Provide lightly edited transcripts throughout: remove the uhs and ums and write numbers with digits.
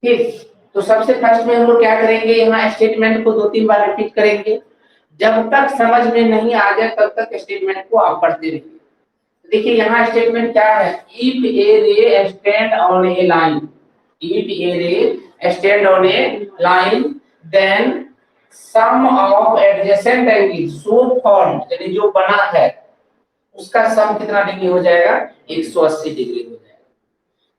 ठीक, तो सबसे फर्स्ट में हम लोग क्या करेंगे, यहाँ स्टेटमेंट को 2-3 बार रिपीट करेंगे। जब तक समझ में नहीं आ जाए तब तक स्टेटमेंट को आप पढ़ते रहिए। देखिए यहाँ स्टेटमेंट क्या है, if a ray stand on a line, if a ray stand on a line then sum of adjacent angle so formed, यानी जो बना है उसका सम कितना डिग्री हो जाएगा, 180 डिग्री हो जाएगा।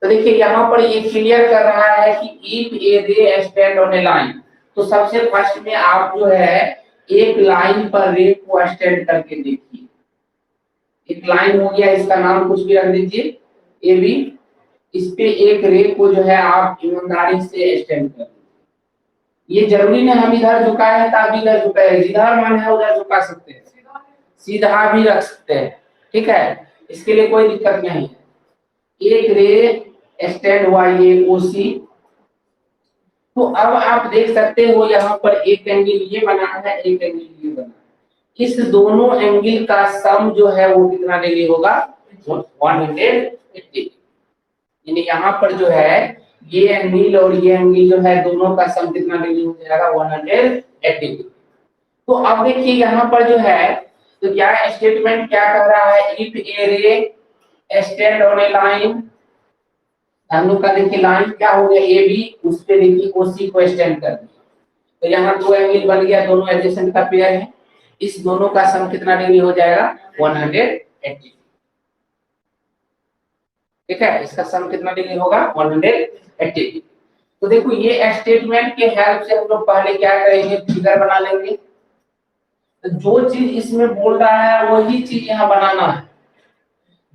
तो देखिए यहाँ पर ये क्लियर कर रहा है कि if a ray stand on a line, तो सबसे फर्स्ट में आप जो है एक लाइन पर रे को स्टैंड करके देखिए। एक लाइन हो गया, इसका नाम कुछ भी रख दीजिए ए बी, इस पे एक रे को जो है आप ईमानदारी से स्टैंड कर, ये जरूरी नहीं हम इधर झुकाए हैं तब इधर झुकाए, जिधर मन है उधर झुका सकते हैं, सीधा भी रख सकते हैं, ठीक है, इसके लिए कोई दिक्कत नहीं है। एक रे स्टैंड हुआ ये ओसी, तो अब आप देख सकते हो यहाँ पर एक एंगल ये बना है, एक एंगल ये बना है, इस दोनों एंगल का सम जो है वो कितना डिग्री होगा, 180, यानी यहाँ पर जो है ये एंगल और ये एंगल जो है दोनों का सम कितना डिग्री हो जाएगा, 180। तो अब देखिए यहाँ पर जो है, तो क्या स्टेटमेंट क्या कह रहा है, if a ray stand on a line, हम लोग का देखिए लाइन क्या हो गया ए बी, उस पे देखिए ओसी को स्टैंड कर दिया, तो यहाँ दो एंगल बन गया, दोनों एडजेसेंट का पेयर है, इस दोनों का सम कितना डिग्री हो जाएगा, 180, ठीक है, इसका सम कितना डिग्री होगा, 180। तो देखो ये स्टेटमेंट के हेल्प से हम लोग पहले क्या करेंगे, फिगर बना लेंगे। तो जो चीज इसमें बोल रहा है वही चीज यहाँ बनाना है।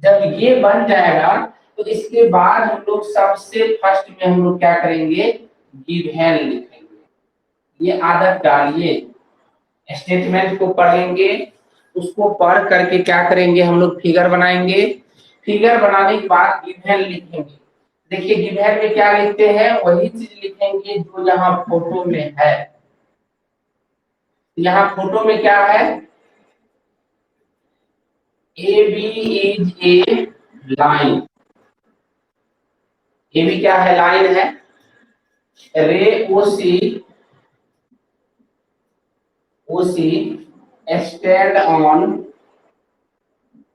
जब ये बन जाएगा तो इसके बाद हम लोग सबसे फर्स्ट में हम लोग क्या करेंगे, गिवन लिखेंगे। ये आदत डालिए, स्टेटमेंट को पढ़ेंगे, उसको पढ़ करके क्या करेंगे, हम लोग फिगर बनाएंगे, फिगर बनाने के बाद गिवन लिखेंगे। देखिए गिवन में क्या लिखते हैं, वही चीज लिखेंगे जो यहाँ फोटो में है। यहाँ फोटो में क्या है, A B is a line, A B क्या है, लाइन है, ray OC stand on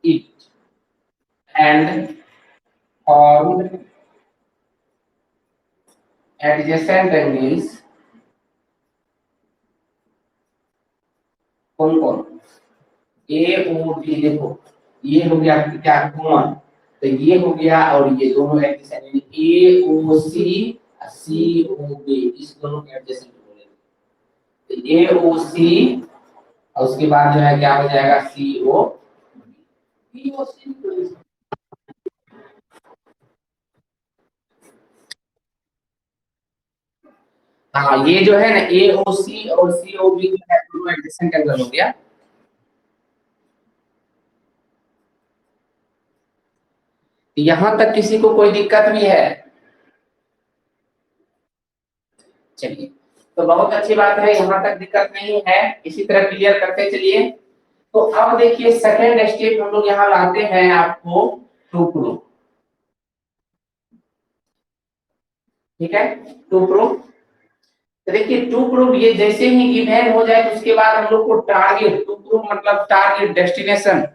it and formed adjacent angles, कौन कौन, ए ओ बी, देखो ये हो गया क्या कॉमन, तो ये हो गया और ये दोनों एडजेसेंट, ए ओ सी सी ओ बी, इस दोनों के एडजेसेंट बोलेंगे, तो ए ओ सी और उसके बाद जो है क्या हो जाएगा, सी ओ बी। हाँ ये जो है ना ए ओ सी और सी ओ बी जो है दोनों एडजेसेंट एंगल हो गया। यहां तक किसी को कोई दिक्कत भी है, चलिए तो बहुत अच्छी बात है, यहाँ तक दिक्कत नहीं है, इसी तरह क्लियर करते चलिए। तो अब देखिए सेकेंड स्टेप हम लोग यहाँ लाते हैं आपको टू प्रूफ, ठीक है, टू प्रूफ। तो देखिए टू प्रूफ ये जैसे ही गिवन हो जाए तो उसके बाद हम लोग को टारगेट, टू प्रूफ मतलब टारगेट, डेस्टिनेशन,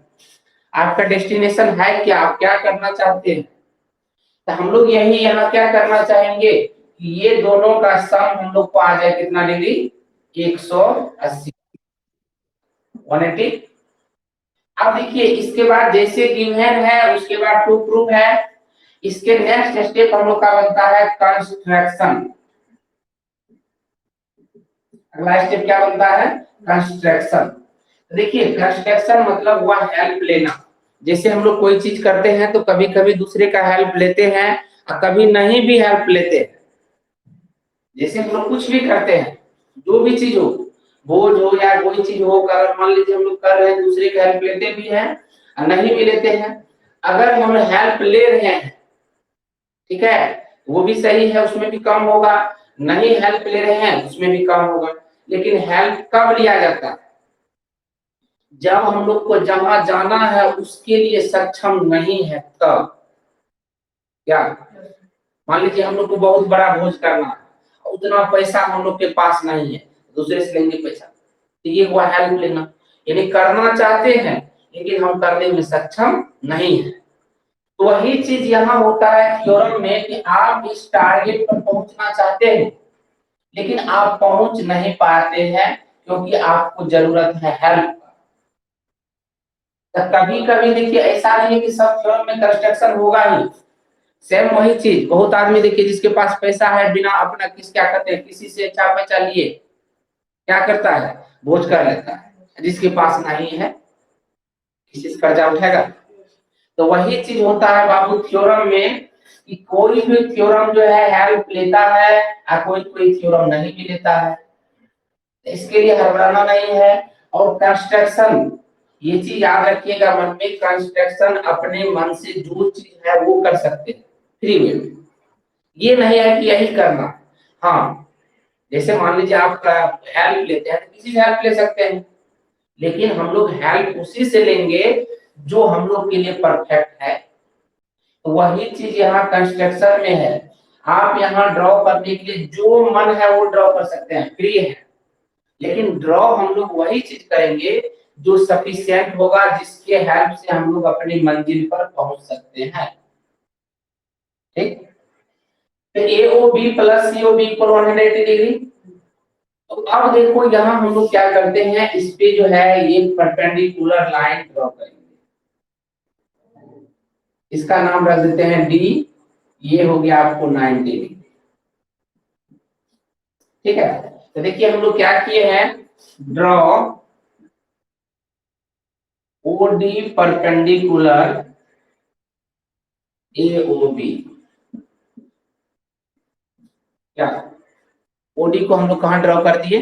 आपका डेस्टिनेशन है क्या, आप क्या करना चाहते हैं, तो हम लोग यही यहाँ क्या करना चाहेंगे, ये दोनों का सम हम लोग को आ जाए कितना डिग्री, 180, 180। अब देखिए इसके बाद जैसे गिवन है उसके बाद टू प्रूफ है, इसके नेक्स्ट स्टेप हम लोग का बनता है कंस्ट्रक्शन। अगला स्टेप क्या बनता है, कंस्ट्रक्शन। देखिए कंस्ट्रक्शन मतलब हुआ हेल्प लेना, जैसे हम लोग कोई चीज करते हैं तो कभी कभी दूसरे का हेल्प लेते हैं और कभी नहीं भी हेल्प लेते हैं। जैसे हम लोग कुछ भी करते हैं, जो भी चीज हो, बोझ हो या कोई चीज हो, अगर मान लीजिए हम लोग कर रहे हैं दूसरे की हेल्प लेते भी हैं और नहीं भी लेते हैं। अगर हम हेल्प ले रहे हैं, ठीक है, वो भी सही है, उसमें भी कम होगा, नहीं हेल्प ले रहे हैं उसमें भी कम होगा। लेकिन हेल्प कब लिया जाता है, जब हम लोग को जहां जाना है उसके लिए सक्षम नहीं है तब, क्या मान लीजिए हम लोग को बहुत बड़ा भोज करना है, उतना पैसा हम लोग के पास नहीं है, दूसरे से लेंगे पैसा, तो ये हुआ हेल्प लेना, यानी करना चाहते हैं लेकिन हम करने में सक्षम नहीं है। तो वही चीज यहाँ होता है थ्योरम में कि आप इस टारगेट पर पहुंचना चाहते हैं लेकिन आप पहुंच नहीं पाते हैं क्योंकि आपको जरूरत है हेल्प। तो कभी कभी देखिए ऐसा नहीं है कि सब थ्योरम में कंस्ट्रक्शन होगा ही, सेम वही चीज, बहुत आदमी देखिए जिसके पास पैसा है बिना अपना क्या करते हैं, किसी से अच्छा पैसा लिए क्या करता है, भोज कर लेता है, जिसके पास नहीं है किसी से कर्जा उठाएगा। तो वही चीज होता है बाबू थ्योरम में कि कोई भी थ्योरम जो है हेल्प लेता है और कोई कोई थ्योरम नहीं भी लेता है, इसके लिए हड़बड़ाना नहीं है। और कंस्ट्रक्शन, ये चीज याद रखिएगा मन में, कंस्ट्रक्शन अपने मन से जो चीज है वो कर सकते हैं फ्री में, ये नहीं है कि यही करना। हाँ जैसे मान लीजिए आप हेल्प लेते हैं तो किसी से हेल्प ले सकते हैं, लेकिन हम लोग हेल्प उसी से लेंगे जो हम लोग के लिए परफेक्ट है। तो वही चीज यहाँ कंस्ट्रक्शन में है, आप यहाँ ड्रॉ करने के लिए जो मन है वो ड्रॉ कर सकते हैं, फ्री है, लेकिन ड्रॉ हम लोग वही चीज करेंगे जो सफिशिएंट होगा, जिसके हेल्प से हम लोग अपनी मंजिल पर पहुंच सकते हैं। ठीक, तो AOB plus COB equal 180 degree. तो अब देखो यहाँ हम लोग क्या करते हैं, इस पे जो है ये परपेंडिकुलर लाइन ड्रॉ करेंगे, इसका नाम रख देते हैं D, ये हो गया आपको 90 डिग्री। ठीक है, तो देखिए हम लोग क्या किए हैं, ड्रॉ OD परपेंडिकुलर AOB, क्या OD को हम लोग कहां ड्रॉ कर दिए,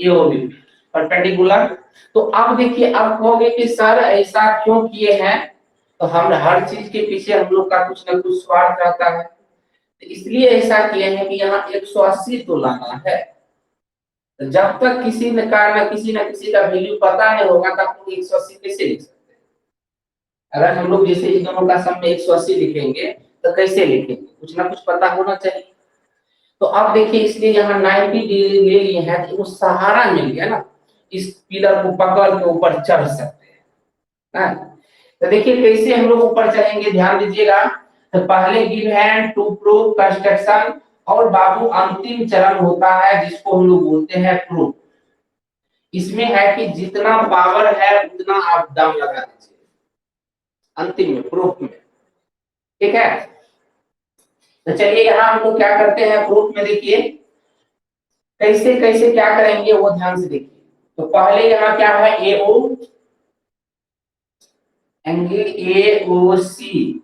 AOB परपेंडिकुलर। तो अब देखिए अब कहोगे कि सर ऐसा क्यों किए हैं, तो हम हर चीज के पीछे हम लोग का कुछ ना कुछ स्वार्थ रहता है, तो इसलिए ऐसा किए हैं कि यहाँ 180 तो लाना है। तो जब तक किसी न किसी का वैल्यू पता नहीं होगा तब हम 180 कैसे लिख सकते हैं। अगर हम लोग जैसे इन दोनों का सम में 180 लिखेंगे तो कैसे लिखेंगे, कुछ ना कुछ पता होना चाहिए। तो अब देखिए इसलिए यहाँ 90 डिग्री ले लिए हैं, तो वो सहारा मिल गया ना, इस पिलर को पकड़ के ऊपर चढ़ सकते हैं। तो देखिए कैसे हम लोग ऊपर चढ़ेंगे, ध्यान दीजिएगा। तो पहले give hand to prove construction, और बाबू अंतिम चरण होता है जिसको हम लोग बोलते हैं प्रूफ। इसमें है कि जितना पावर है उतना आप दम लगा दीजिए अंतिम में, प्रूफ में। ठीक है, तो चलिए यहाँ हम लोग क्या करते हैं प्रूफ में, देखिए कैसे कैसे क्या करेंगे वो ध्यान से देखिए। तो पहले यहाँ क्या है, AO एंगल AOC।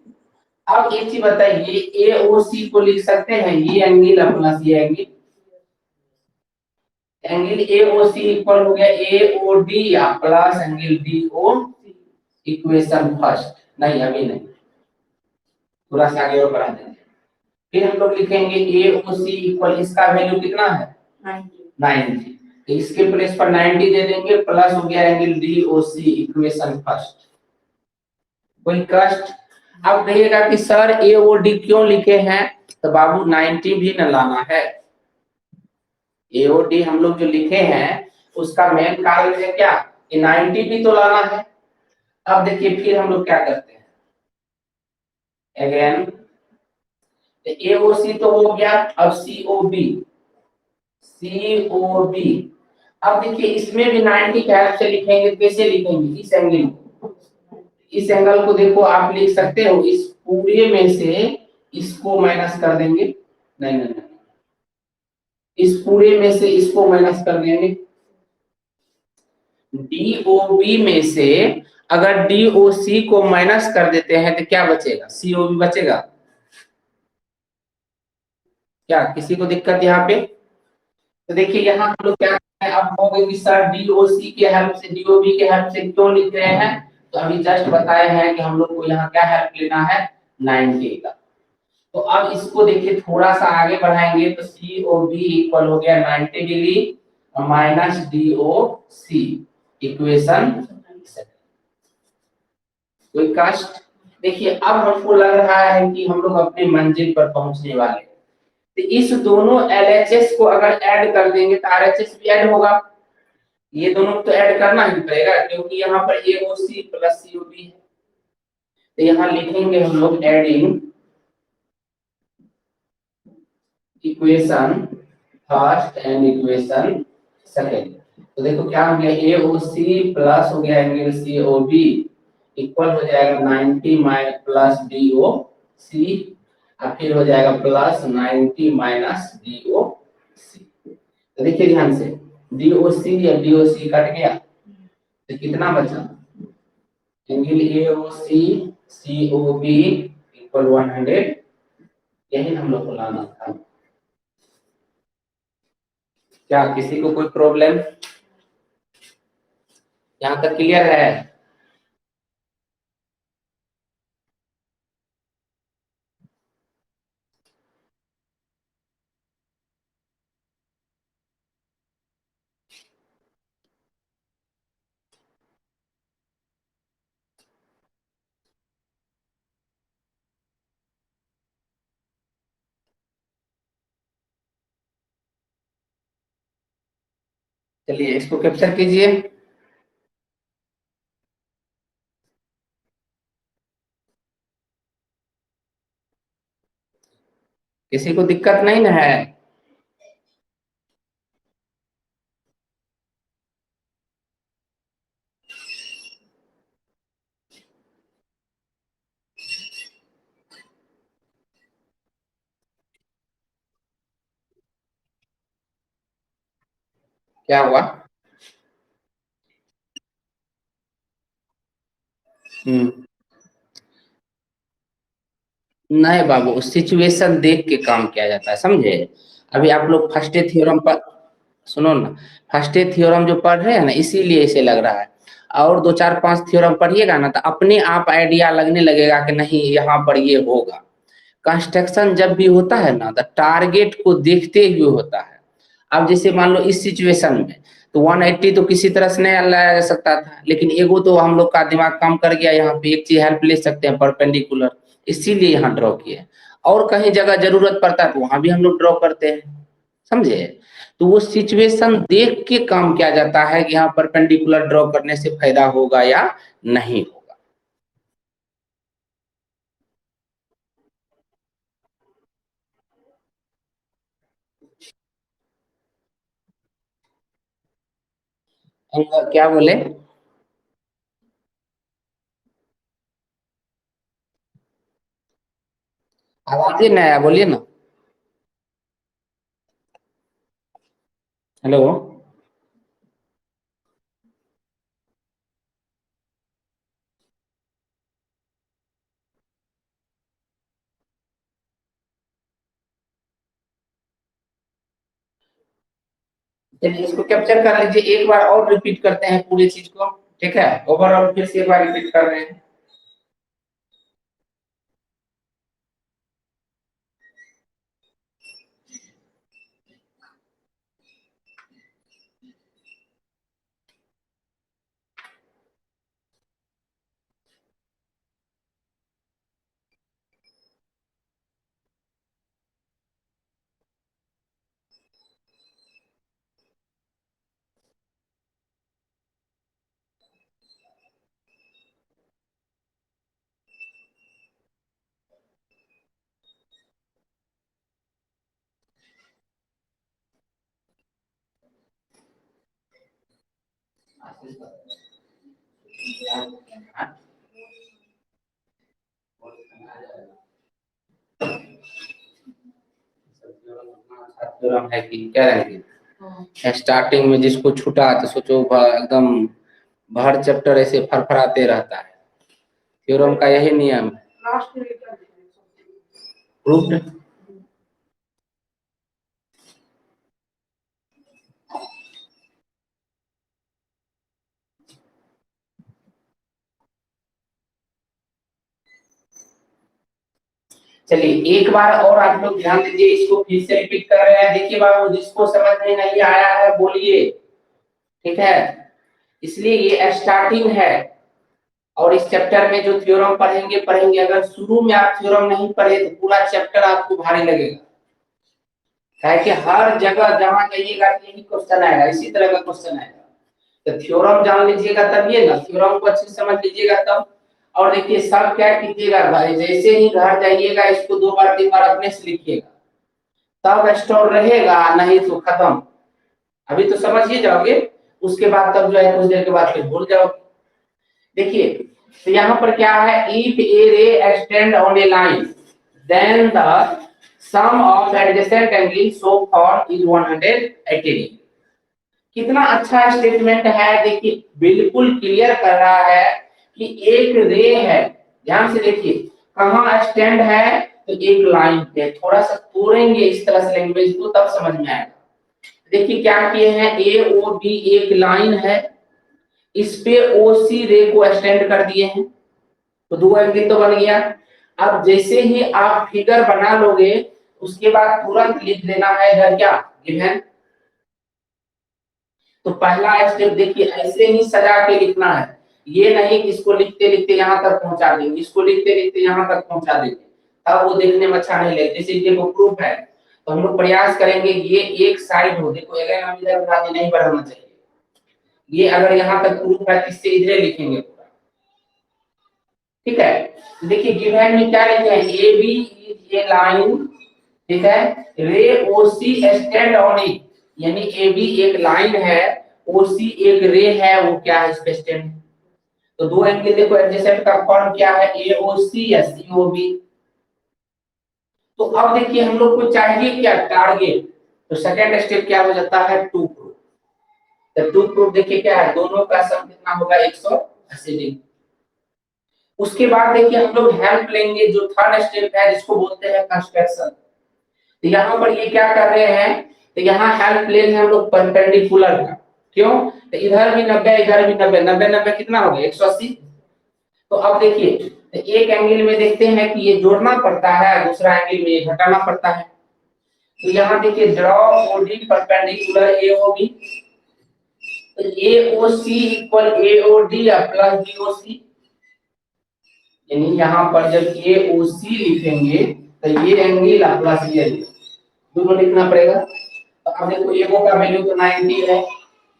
अब एक चीज बताइए, AOC को लिख सकते हैं ये एंगल प्लस ये एंगल, एंगल AOC इक्वल हो गया AOD या plus angle DO, equation first. नहीं अभी नहीं, थोड़ा सा आगे और बढ़ा देंगे। फिर हम लोग लिखेंगे AOC इक्वल, इसका वैल्यू कितना है 90, तो इसके प्लेस पर 90 दे देंगे, प्लस हो गया एंगल DOC, इक्वेशन फर्स्ट। कोई कष्ट? अब कहिएगा कि सर AOD क्यों लिखे हैं, तो बाबू 90 भी न लाना है। AOD हम लोग जो लिखे हैं उसका मेन कारण है क्या, कि 90 भी तो लाना है। अब देखिए फिर हम लोग क्या करते हैं, अगेन AOC तो हो गया, अब COB, अब देखिए इसमें भी 90 के हेल्प से लिखेंगे, कैसे लिखेंगे, इस एंगल को, इस एंगल को देखो आप लिख सकते हो, इस पूरे में से इसको माइनस कर देंगे, नहीं नहीं नहीं, इस पूरे में से इसको माइनस कर देंगे, DOB में से अगर DOC को माइनस कर देते हैं तो क्या बचेगा, COB बचेगा। क्या किसी को दिक्कत यहाँ पे? तो देखिए यहाँ हम लोग क्या है, अब कहोगे कि सर DOC के हेल्प से DOB के हेल्प से क्यों लिख रहे हैं, तो अभी जस्ट बताए हैं कि हम लोग को यहाँ क्या हेल्प लेना है, 90 का। तो अब इसको देखिए थोड़ा सा आगे बढ़ाएंगे, तो COB इक्वल हो गया 90 डिग्री माइनस DOC, इक्वेशन। कोई कष्ट? देखिए अब हमको लग रहा है कि हम लोग अपनी मंजिल पर पहुंचने वाले हैं। तो इस दोनों एलएचएस को अगर ऐड कर देंगे तो आरएचएस भी ऐड होगा। ये दोनों तो ऐड करना ही पड़ेगा क्योंकि यहाँ पर एओसी प्लस सीओबी है। तो यहाँ लिखेंगे हम लोग adding equation first and equation second. तो देखो क्या हो गया, एओसी प्लस हो गया एंगल सीओबी इक्वल हो जाएगा 90 माइनस प्लस डीओसी और फिर हो जाएगा प्लस 90 माइनस डीओसी। तो देखिए ध्यान से डीओसी या डीओसी कट गया तो कितना बचा, एंगल एओसी सीओबी इक्वल 100। यही हम लोग को लाना था। क्या किसी को कोई प्रॉब्लम यहाँ तक क्लियर है? चलिए इसको कैप्चर कीजिए। किसी को दिक्कत नहीं ना है? क्या हुआ? हम्म। नहीं बाबू, सिचुएशन देख के काम किया जाता है, समझे? अभी आप लोग फर्स्ट थ्योरम पर सुनो ना, फर्स्ट थ्योरम जो पढ़ रहे हैं ना इसीलिए इसे लग रहा है। और दो चार पांच थ्योरम पढ़िएगा ना तो अपने आप आइडिया लगने लगेगा कि नहीं यहाँ पर ये होगा। कंस्ट्रक्शन जब भी होता है ना तो टारगेट को देखते हुए होता है। अब जैसे मान लो इस सिचुएशन में तो 180 तो किसी तरह से नहीं लाया जा सकता था, लेकिन एगो तो हम लोग का दिमाग काम कर गया, यहाँ पे एक चीज हेल्प ले सकते हैं परपेंडिकुलर, इसीलिए यहाँ ड्रॉ किए। और कहीं जगह जरूरत पड़ता है तो वहां भी हम लोग ड्रॉ करते हैं, समझे? तो वो सिचुएशन देख के काम किया जाता है कि यहाँ परपेंडिकुलर ड्रॉ करने से फायदा होगा या नहीं होगा। क्या बोले? आवाज ही नहीं आया, बोलिए ना। हेलो। चलिए इसको कैप्चर कर लीजिए, एक बार और रिपीट करते हैं पूरी चीज को। ठीक है, ओवरऑल फिर से एक बार रिपीट कर रहे हैं। थ्योरम है कि क्या रहेंगे स्टार्टिंग में जिसको छूटा तो सोचो एकदम भर चैप्टर ऐसे फरफराते रहता है। थ्योरम का यही नियम है। प्रूफ्ड। चलिए एक बार और आप लोग ध्यान दीजिए, इसको फिर से रिपीट कर रहे हैं। देखिए बाबू, जिसको समझ में नहीं आया है बोलिए, ठीक है? इसलिए ये स्टार्टिंग है और इस चैप्टर में जो थ्योरम पढ़ेंगे, अगर शुरू में आप थ्योरम नहीं पढ़े तो पूरा चैप्टर आपको भारी लगेगा। है कि हर जगह जहां जाइएगा यही क्वेश्चन आएगा, इसी तरह का क्वेश्चन आएगा। तो थ्योरम जान लीजिएगा तब, ये ना थ्योरम को अच्छे से समझ लीजिएगा तब। और देखिए सब क्या कीजिएगा भाई, जैसे ही घर जाइएगा इसको 2 बार 3 बार अपने से लिखिएगा, तब स्टोर रहेगा, नहीं तो खत्म। अभी तो समझ ही जाओगे, उसके बाद तब जो है कुछ देर के बाद फिर भूल जाओगे। देखिए तो यहाँ पर क्या है, if a ray extend on a line then the sum of adjacent angle so for is 180 degree. कितना अच्छा स्टेटमेंट है, देखिए बिल्कुल क्लियर कर रहा है कि एक रे है, ध्यान से देखिए कहाँ स्टैंड है, तो एक लाइन पे। थोड़ा सा तोड़ेंगे इस तरह से लैंग्वेज को तब समझ में आएगा। देखिए क्या किए हैं, ए ओ बी एक लाइन है, इस पे ओ सी रे को एक्सटेंड कर दिए हैं, तो 2 एंगल तो बन गया। अब जैसे ही आप फिगर बना लोगे उसके बाद तुरंत लिख देना है इधर क्या गिवन। तो पहला स्टेप देखिए ऐसे ही सजा के लिखना है, ये नहीं कि इसको लिखते लिखते यहाँ तक पहुंचा देंगे, इसको लिखते लिखते यहाँ तक पहुंचा देंगे, तब वो देखने में अच्छा नहीं लगेगा। जैसे देखो प्रूफ है, तो हम लोग प्रयास करेंगे ये एक साइड हो, देखो अगर हम इधर बढ़ाते नहीं बढ़ाना चाहिए, ये अगर यहाँ तक प्रूफ है इससे इधर लिखेंगे पूरा, ठीक है। तो देखिए गिवन में क्या लिखे हैं, A B is a line, ठीक है, ray O C stand on it, यानी ए बी एक लाइन है, ओ सी एक रे है, वो क्या है इस पे स्टैंड। तो 2 एंगल देखो एडजेसेंट का फॉर्म क्या है, ए ओ सी या सी ओ बी। तो अब देखिए हम लोग को चाहिए क्या, टारगेट। तो सेकंड स्टेप क्या हो जाता है, टू प्रूफ। तो टू प्रूफ देखिए क्या है, दोनों का सम कितना होगा 180 डिग्री। उसके बाद देखिए हम लोग हेल्प लेंगे, जो थर्ड स्टेप है जिसको बोलते हैं कंस्ट्रक्शन। तो यहाँ पर ये क्या कर रहे हैं, तो यहाँ हेल्प ले रहे हैं हम लोग परपेंडिकुलर का, क्यों, तो इधर भी 90 इधर भी 90, 90 90 कितना हो गया 180। तो अब देखिए तो एक एंगल में देखते हैं कि ये जोड़ना पड़ता है, दूसरा एंगल में ये घटाना पड़ता है। तो यहाँ देखिए ड्रॉ ओडी परपेंडिकुलर एओबी, तो AOC equal AOD plus BOC, यानी यहाँ पर जब एओसी लिखेंगे तो ये एंगल प्लस ये दोनों लिखना पड़ेगा। तो अब देखो एगो का वैल्यू तो 90 है,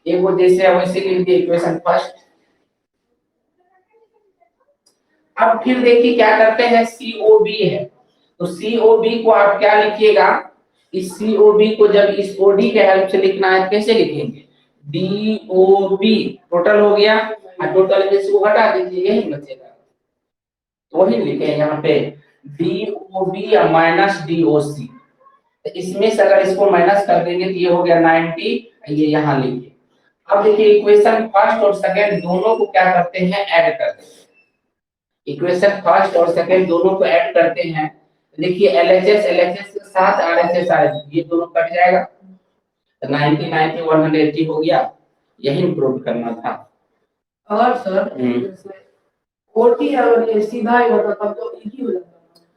एगो जैसे है वैसे लिख दिए इक्वेशन फर्स्ट। अब फिर देखिए क्या करते हैं, COB है, तो COB को आप क्या लिखिएगा, इस COB को जब इस OD के हेल्प से लिखना है कैसे लिखेंगे, DOB टोटल हो गया, और टोटल में से वो हटा दीजिए यही बचेगा, तो वही लिखे यहाँ पे DOB या माइनस DOC। तो इसमें से अगर इसको माइनस कर देंगे तो ये हो गया 90, ये यहाँ लिखिए। अब देखिए इक्वेशन फर्स्ट और सेकंड दोनों को क्या करते हैं, ऐड कर देते हैं। इक्वेशन फर्स्ट और सेकंड दोनों को ऐड करते हैं, देखिए LHS LHS के साथ RHS RHS ये दोनों कट जाएगा, तो 90 90 180 हो गया, यही प्रूव करना था। और सर ओटी अगर ये सीधा ही होता तब तो एक ही हो जाता।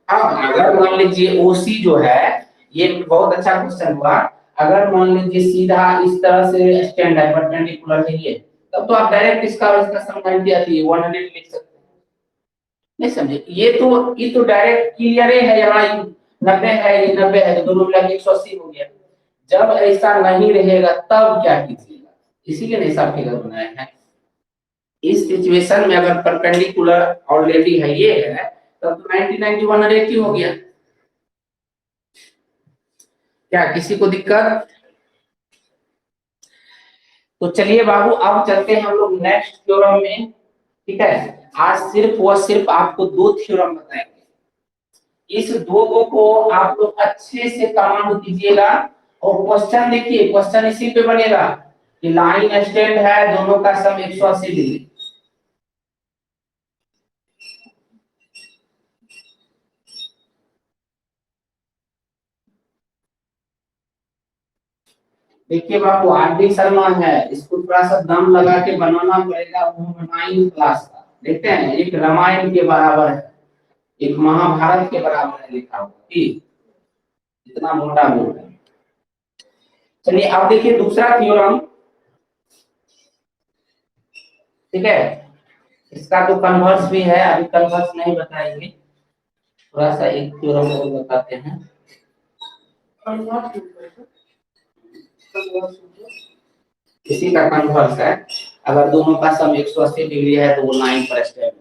हाँ अगर मान लीजिए ओसी जो है, ये बहुत अच्छा क्वेश्चन हुआ, अगर मान लीजिए सीधा इस तरह से स्टैंड है परपेंडिकुलर है ये, तब तो आप डायरेक्ट इसका और इसका सम 90 आती है 100 लिख सकते हैं, नहीं समझे, ये तो डायरेक्ट क्लियर है, यहाँ 90 है ये 90 है, तो दोनों मिला के 180 हो गया। जब ऐसा नहीं रहेगा तब क्या कीजिएगा, इसीलिए नहीं सब फिगर बनाए हैं। इस सिचुएशन में अगर परपेंडिकुलर ऑलरेडी है ये है, तब तो 90 90 180 हो गया। क्या किसी को दिक्कत, तो चलिए बाबू अब चलते हैं हम लोग नेक्स्ट थ्योरम में, ठीक है। आज सिर्फ व सिर्फ आपको 2 थ्योरम बताएंगे, इस 2 को आप लोग अच्छे से कमांड कीजिएगा। और क्वेश्चन देखिए, क्वेश्चन इसी पे बनेगा कि लाइन स्टैंड है, दोनों का सम 180 डिग्री। देखिए बाबू RD शर्मा है, इसको थोड़ा सा दम लगा के बनाना पड़ेगा, वो 9 क्लास का, देखते हैं एक रामायण के बराबर है, एक महाभारत के बराबर है लिखा हुआ, ठीक इतना मोटा बोर्ड है। चलिए अब देखिए दूसरा थ्योरम, ठीक है। इसका तो कन्वर्स भी है, अभी कन्वर्स नहीं बताएंगे, थोड़ा सा एक थ्योरम और बताते हैं। इसी का कन्वर्स है, अगर दोनों का सम 180 डिग्री है तो वो लाइन पर स्टैंड होगा।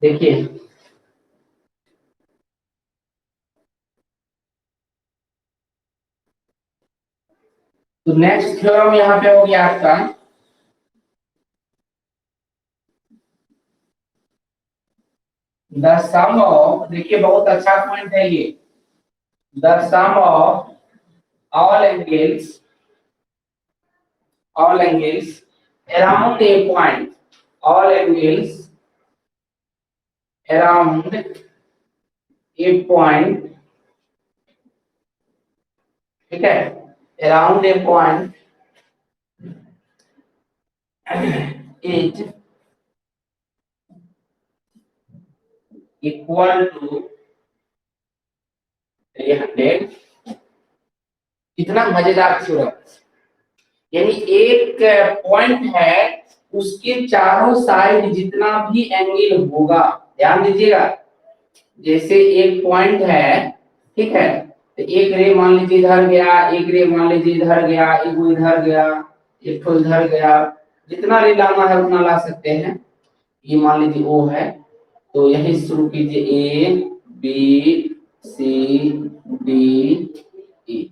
देखिए तो नेक्स्ट थ्योरम यहाँ पे हो गया आपका द सम ऑफ, देखिए बहुत अच्छा पॉइंट है ये, the sum of all angles around a point, all angles around a point, ठीक है, around a point is equal to 300। कितना मजेदार थ्योरम, यानी एक पॉइंट है, उसके चारों साइड जितना भी एंगल होगा, ध्यान दीजिएगा, जैसे एक पॉइंट है, ठीक है, तो एक रे मान लीजिए इधर गया, एक रे मान लीजिए इधर गया, एक वो इधर गया, एक तो इधर गया, जितना रे लाना है उतना ला सकते हैं। ये मान लीजिए ओ है, तो यही शुरू कीजिए A B C D E.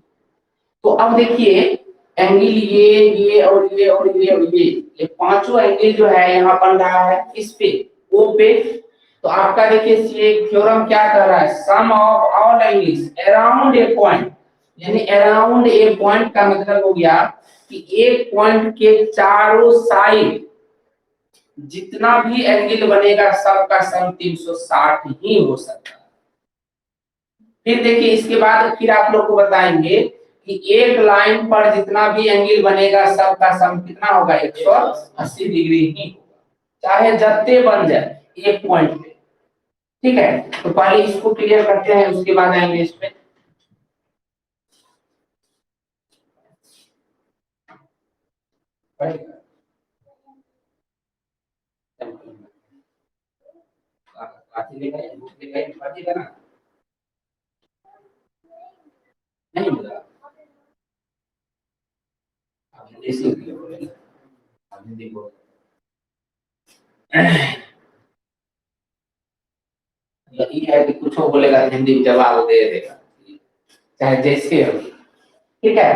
तो अब देखिए एंगल ये और ये और ये और ये पांचों एंगल जो है यहाँ बन रहा है इस पे, ओ पे। तो आपका देखिए ये थ्योरम क्या कर रहा है, sum of all angles around a point, यानी अराउंड ए पॉइंट का मतलब हो गया कि एक पॉइंट के चारों साइड जितना भी एंगल बनेगा सबका सम 360 ही हो सकता है। फिर देखिए इसके बाद फिर आप लोग को बताएंगे कि एक लाइन पर जितना भी एंगल बनेगा सबका सम कितना होगा, 180 डिग्री ही होगा, चाहे जत्ते बन जाए एक पॉइंट पे। ठीक है, तो पहले इसको क्लियर करते हैं, उसके बाद आएंगे इस पे। नहीं बोला आपने, इसीलिए आपने देखो ये है कि कुछ बोलेगा हिंदी में जवाब दे देगा, चाहे जैसे हो। ठीक है,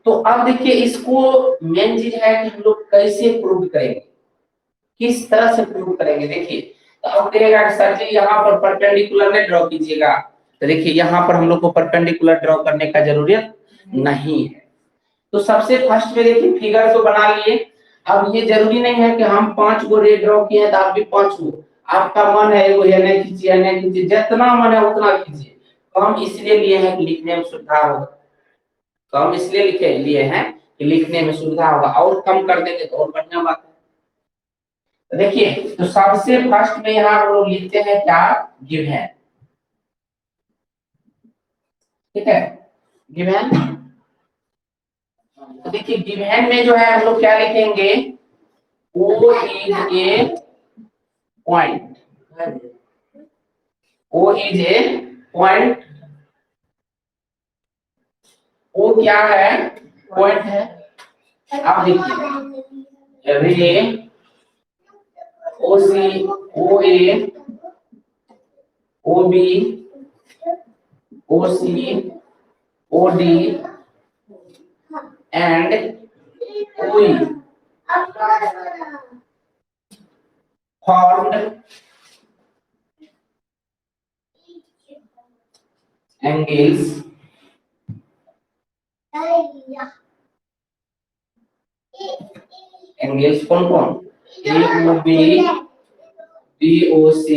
तो अब देखिए इसको मेन चीज है कि हम लोग कैसे प्रूव करेंगे, किस तरह से प्रूव करेंगे। देखिए तो अब कहेगा कि सर जी यहाँ पर परपेंडिकुलर में ड्रॉ कीजिएगा, तो देखिए यहाँ पर हम लोग को परपेंडिकुलर ड्रॉ करने का जरूरत नहीं है। तो सबसे फर्स्ट में देखिए फिगर तो बना लिए। अब ये जरूरी नहीं है कि हम 5 गो रे ड्रॉ किए हैं तो आप भी 5 गो, आपका मन है एगो एने खींचिए एने खींचिए, जितना मन है उतना खींचिए। तो हम इसलिए लिए हैं कि लिखने में सुविधा होगा, तो हम इसलिए लिखे लिए हैं कि लिखने में सुविधा होगा, और कम कर देंगे तो और बढ़िया बात है। तो देखिए तो सबसे फर्स्ट में यहाँ हम लोग लिखते हैं क्या, गिवन। ठीक है, गिवन। तो देखिए गिवन में जो है हम लोग क्या लिखेंगे, O is a point, O is a point, O क्या है, पॉइंट है। अब देखिए ray O C O A O B O C O D and O E formed angles angles कौन कौन, AOB, DOC,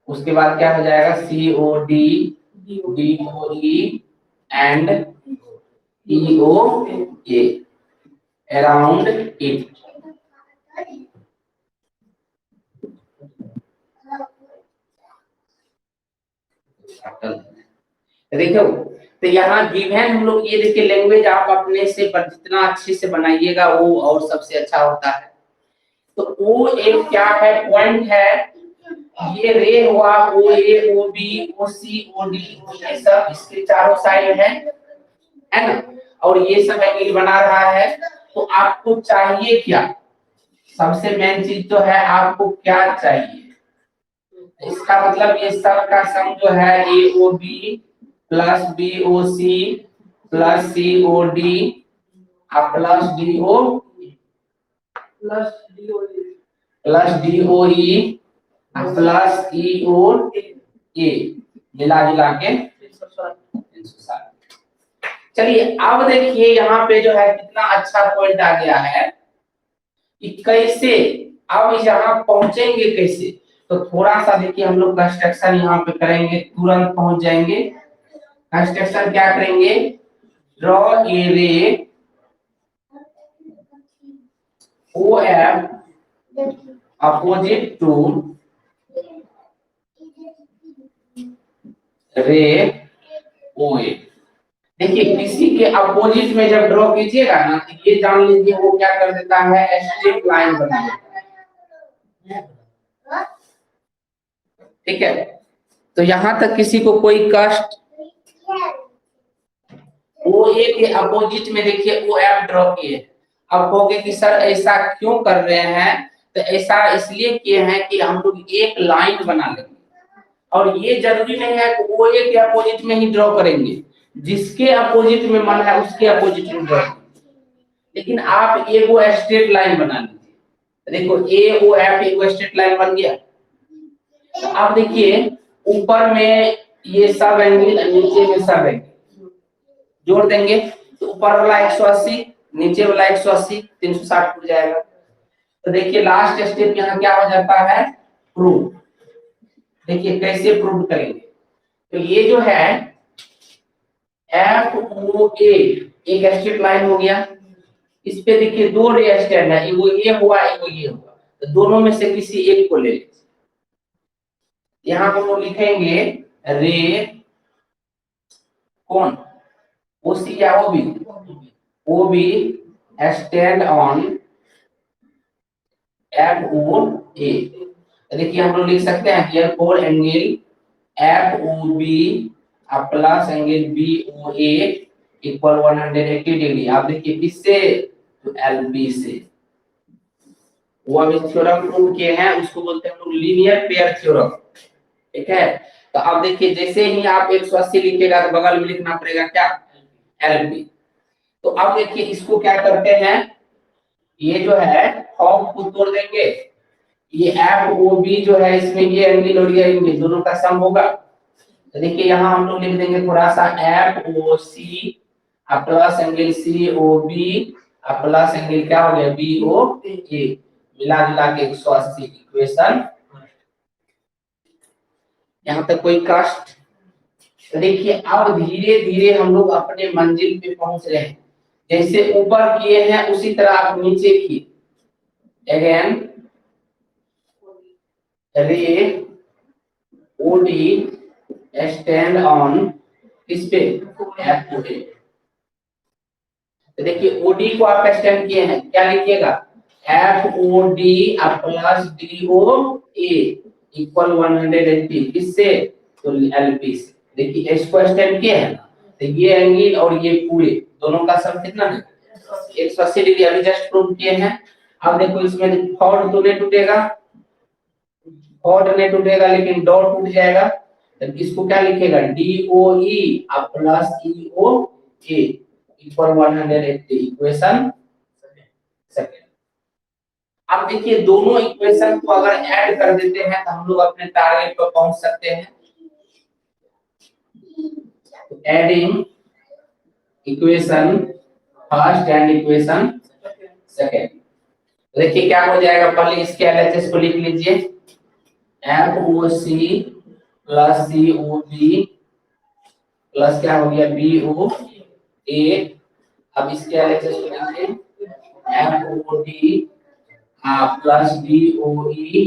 उसके बाद क्या हो जाएगा COD, DOE and EOA around it. देखो तो यहाँ गिवन हम लोग ये देखिए लैंग्वेज आप अपने से पर जितना अच्छे से बनाइएगा वो और सबसे अच्छा होता है। तो वो एक क्या है पॉइंट है, ये रे हुआ OA OB OC OD ये सब इसके चारों साइड है ना, और ये सब एंगल बना रहा है। तो आपको चाहिए क्या, सबसे मेन चीज तो है आपको क्या चाहिए, इसका मतलब ये सब का सम जो है AOB plus BOC plus COD plus DO plus DOE plus DOE plus EOA मिला जुला के 360। चलिए अब देखिए यहाँ पे जो है कितना अच्छा पॉइंट आ गया है कि कैसे अब यहाँ पहुंचेंगे कैसे। तो थोड़ा सा देखिए हम लोग कंस्ट्रक्शन यहाँ पे करेंगे, तुरंत पहुंच जाएंगे। कंस्ट्रक्शन क्या करेंगे, ड्रॉ ए रे OF अपोजिट टू रे OA। देखिए किसी के अपोजिट में जब ड्रॉ कीजिएगा ना तो ये जान लीजिए वो क्या कर देता है, स्ट्रेट लाइन बना देता है। ठीक है, तो यहां तक किसी को कोई कष्ट, OA के अपोजिट में देखिए OF ड्रॉ किए। अब कहोगे कि सर ऐसा क्यों कर रहे हैं, तो ऐसा इसलिए किए हैं कि हम लोग एक लाइन बना लेंगे, और ये जरूरी नहीं है कि OA के अपोजिट में ही ड्रॉ करेंगे, जिसके अपोजिट में मन है उसके अपोजिट में ड्रॉ करेंगे। लेकिन आप एगो स्ट्रेट लाइन बना लीजिए, देखो AOF एगो स्ट्रेट लाइन बन गया। तो आप देखिए ऊपर में ये सब एंगल, नीचे में सब एंगल जोड़ देंगे तो ऊपर वाला 180, नीचे वाला 180, 360 टूट जाएगा। तो देखिए लास्ट स्टेप यहाँ क्या हो जाता है, प्रूव। देखिए कैसे प्रूव करेंगे, तो ये जो है FOA एक स्ट्रेट लाइन हो गया, इस पे देखिए दो रे स्टैंड है, एगो ये हुआ एगो ये हुआ, तो दोनों में से किसी एक को ले लीजिए। यहाँ हम लोग लिखेंगे रे कौन, OC या OB स्टैंड ऑन FOA। देखिए हम लोग लिख सकते हैं here four angle FOB plus angle BOA equal 180 degree. आप देखिए किससे, तो LB से। वो अभी थ्योरम प्रूव किए हैं, उसको बोलते हैं हम लोग लीनियर पेयर थ्योरम। ठीक है, तो अब देखिए जैसे ही आप 180 लिखिएगा तो बगल में लिखना पड़ेगा क्या, LB। तो अब देखिए इसको क्या करते हैं, ये जो है फॉर्म को तोड़ देंगे, ये FOB जो है इसमें ये एंगल और ये एंगल दोनों का सम होगा। तो देखिए यहाँ हम लोग लिख देंगे थोड़ा सा FOC plus angle COB plus angle क्या हो गया BOA मिला जुला के 180 इक्वेशन। यहाँ तक कोई कष्ट। तो देखिए अब धीरे धीरे हम लोग अपने मंजिल पे पहुंच रहे हैं, जैसे ऊपर किए हैं उसी तरह आप नीचे किए। अगेन रे OD स्टैंड ऑन इस पे FOA। तो देखिए OD को आप स्टैंड किए हैं, क्या लिखिएगा FOD प्लस DOA इक्वल 180 किससे, तो LP से। देखिए इसको स्टैंड किए हैं, तो ये एंगल और ये पूरे दोनों का सम कितना है 180 डिग्री, अभी जस्ट प्रूव किए हैं। अब देखो इसमें फॉर्ड तो नहीं टूटेगा, फॉर्ड नहीं टूटेगा लेकिन डॉट टूट जाएगा, तो इसको क्या लिखेगा DOE plus EOA equal 180 equation second. अब देखिए दोनों इक्वेशन को अगर ऐड कर देते हैं तो हम लोग अपने टारगेट पर पहुंच सकते हैं। Adding equation first and equation second. देखिए क्या हो जाएगा, पहले इसके एलएचएस को लिख लीजिए, FOC प्लस COB प्लस क्या हो गया BOA। अब इसके एलएचएस को लिखिए, FOD plus BOE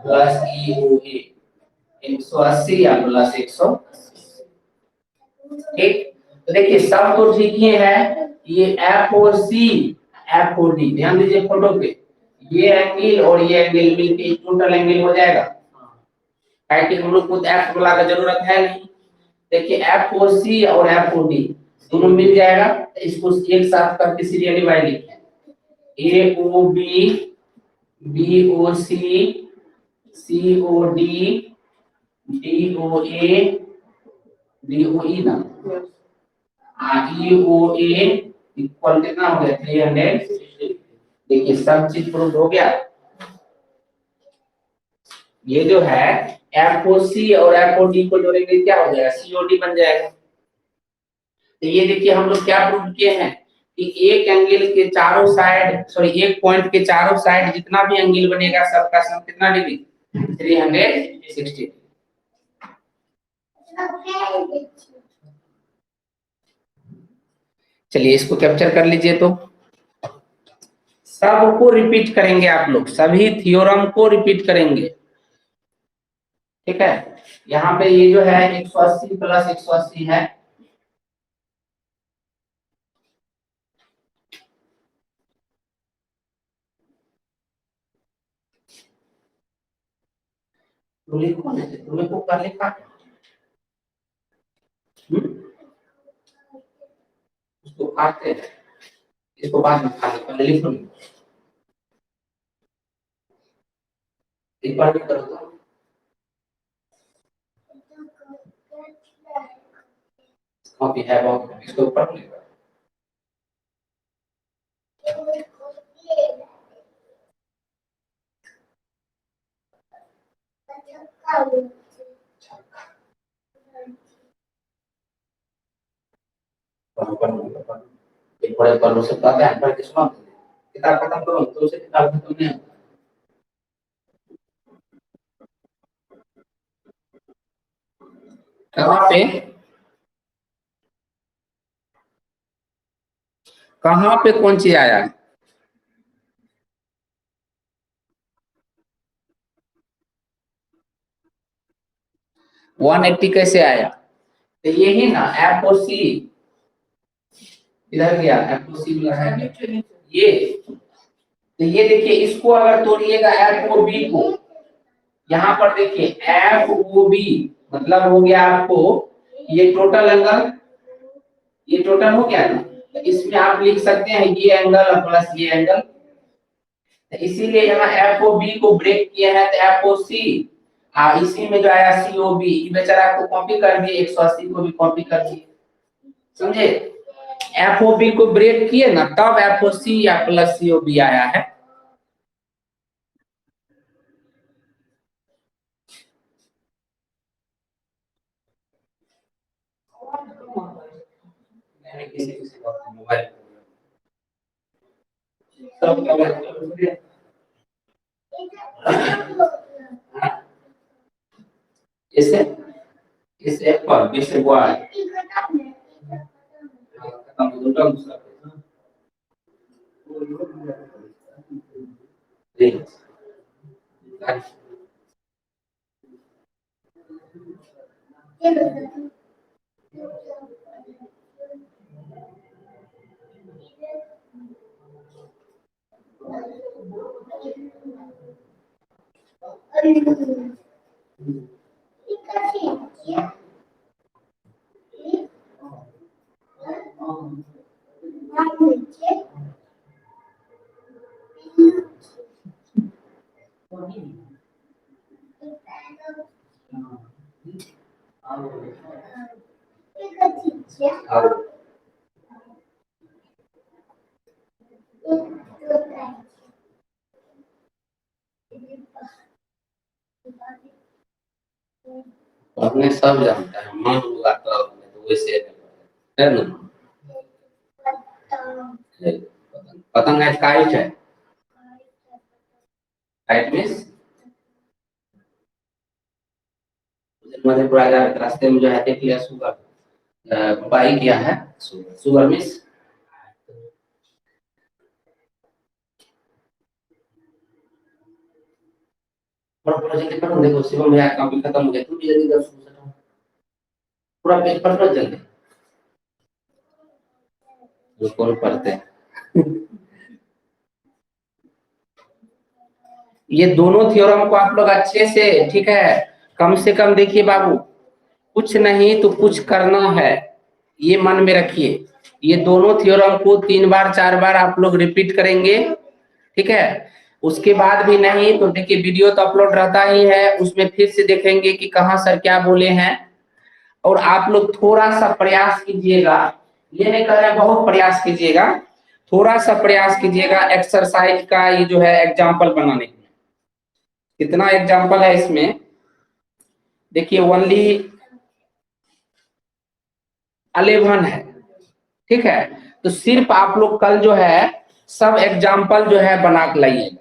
plus EOA 180 या प्लस 100। ठीक, तो देखिए सब तो ठीक ही है। ये FOC FOD ध्यान दीजिए फोटो पे, ये एंगल और ये एंगल मिलके टोटल एंगल हो जाएगा। काहे कि हम लोग को F बोला का जरूरत है नहीं। देखिए FOC और FOD दोनों मिल जाएगा, तो इसको एक साथ करके सीरियली बाय लिखें, AOB BOC COD DOA DOE ना EOA इक्वल कितना हो गया 300। देखिए सब चीज प्रूव हो गया। ये जो है FOC और FOD को जोड़ेंगे क्या हो जाएगा COD बन जाएगा। तो ये देखिए हम लोग क्या प्रूव किए हैं कि एक एंगल के चारों साइड, सॉरी एक पॉइंट के चारों साइड जितना भी एंगल बनेगा सबका सम कितना डिग्री 360। चलिए इसको कैप्चर कर लीजिए। तो सबको रिपीट करेंगे आप लोग, सभी थ्योरम को रिपीट करेंगे। ठीक है, यहाँ पे ये जो है 180 प्लस 180 है, तो लिखो ना, तुम्हें को कर लिखा उसको आते हैं, इसको बाद में खा पहले लिखो। एक बार भी करो तो कॉपी है बहुत, इसको ऊपर लिखो। एक बड़े पन्नों से कहते हैं पर किस्मत किताब खत्म करो तो उसे किताब खत्म नहीं होता। कहाँ पे कौन चीज आया है? 180 कैसे आया? तो यही ना FOC इधर गया, FOC मिला है ये। तो ये देखिए इसको अगर तोड़िएगा FOB को, यहाँ पर देखिए FOB मतलब हो गया आपको ये टोटल एंगल, ये टोटल हो गया ना। तो इसमें आप लिख सकते हैं ये एंगल प्लस ये एंगल। तो इसीलिए यहाँ FOB को ब्रेक किया है तो FOC, इसी में जो आया COB, ये बेचारा को कॉपी कर दिए, 180 को भी कॉपी कर दिए, समझे। FOB को ब्रेक किए ना तब FOC या प्लस COB आया है। मोबाइल इसे इस ऐप पर जैसे हुआ है अपने सब जानता है, मान होगा तो वैसे है ना? पतंग है, काइट है। काइट मीन्स मधेपुरा जा रहे थे, रास्ते में जो है देख लिया सुगर, बाई किया है। सुगर मीन्स पूरा जल्दी पढ़ो, देखो शिवम भैया कॉपी खत्म हो गया, तुम भी जल्दी 10 पूरा पेज पढ़ जल्दी, जो कौन पढ़ते हैं। ये दोनों थ्योरम को आप लोग अच्छे से, ठीक है, कम से कम देखिए बाबू, कुछ नहीं तो कुछ करना है, ये मन में रखिए। ये दोनों थ्योरम को 3 बार 4 बार आप लोग रिपीट करेंगे, ठीक है। उसके बाद भी नहीं तो देखिए वीडियो तो अपलोड रहता ही है, उसमें फिर से देखेंगे कि कहाँ सर क्या बोले हैं। और आप लोग थोड़ा सा प्रयास कीजिएगा, ये नहीं कह रहे बहुत प्रयास कीजिएगा, थोड़ा सा प्रयास कीजिएगा एक्सरसाइज का, ये जो है एग्जाम्पल बनाने के। कितना एग्जाम्पल है इसमें, देखिए ओनली 11 है, ठीक है। तो सिर्फ आप लोग कल जो है सब एग्जाम्पल जो है बना के लाइएगा,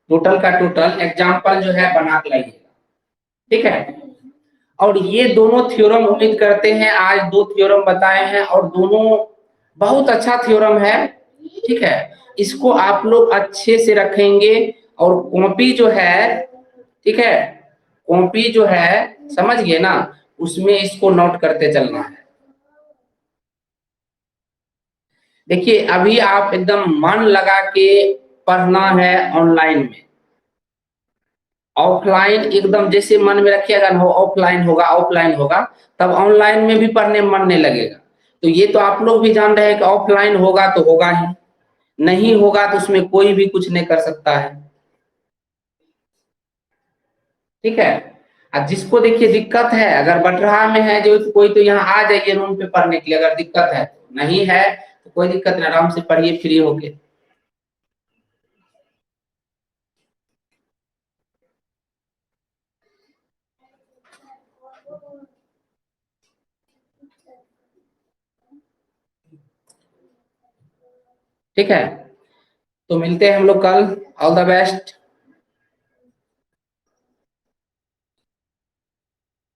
टोटल का टोटल एग्जाम्पल जो है बना के लाइएगा, ठीक है। और ये दोनों थ्योरम उम्मीद करते हैं, आज 2 थ्योरम बताए हैं और दोनों बहुत अच्छा थ्योरम है, ठीक है। इसको आप लोग अच्छे से रखेंगे और कॉपी जो है, ठीक है, कॉपी जो है समझ गए ना, उसमें इसको नोट करते चलना है। देखिए अभी आप एकदम मन लगा के पढ़ना है ऑनलाइन में, ऑफलाइन एकदम जैसे मन में रखिएगा ना, ऑफलाइन होगा ऑफलाइन होगा, तब ऑनलाइन में भी पढ़ने में मन नहीं लगेगा। तो ये तो आप लोग भी जान रहे हैं कि ऑफलाइन होगा तो होगा ही, नहीं होगा तो उसमें कोई भी कुछ नहीं कर सकता है, ठीक है। अब जिसको देखिए दिक्कत है, अगर बटरहा में है जो कोई, तो यहाँ आ जाइए रूम पे पढ़ने के लिए, अगर दिक्कत है, नहीं है तो कोई दिक्कत नहीं, आराम से पढ़िए फ्री होके। ठीक है, तो मिलते हैं हम लोग कल, ऑल द बेस्ट।